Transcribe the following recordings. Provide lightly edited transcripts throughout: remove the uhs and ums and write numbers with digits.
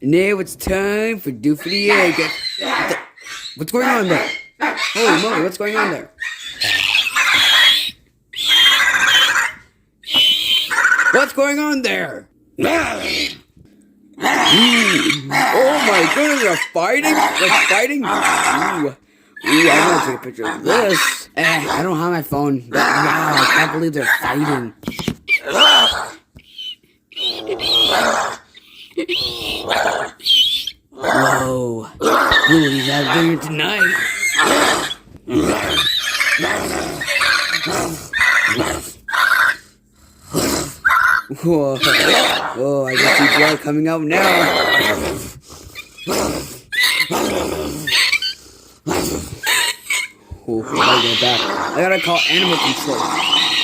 Now it's time for Doofy the egg. What's going on there? Holy moly, what's going on there? What's going on there? Oh my goodness, they're fighting? They're fighting? Ooh, I'm gonna take a picture of this. I don't have my phone. Wow, I can't believe they're fighting. Whoa. Who is that dinner tonight? Whoa. Oh, I can see blood coming out now. Oh, I gotta get back. I gotta call animal control.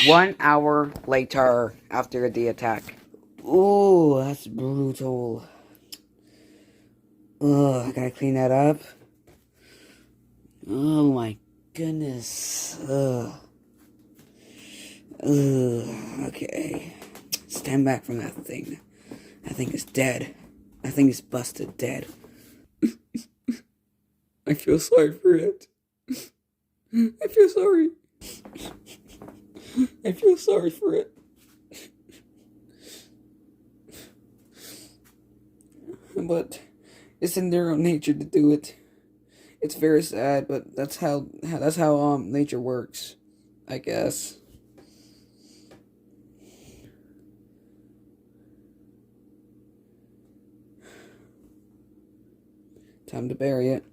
1 hour later after the attack. Oh, that's brutal. Oh, I gotta clean that up. Oh my goodness. Okay. Stand back from that thing. That thing is dead. That thing is busted dead. I feel sorry for it. I feel sorry. I feel sorry for it. But it's in their own nature to do it. It's very sad, but that's how nature works, I guess. Time to bury it.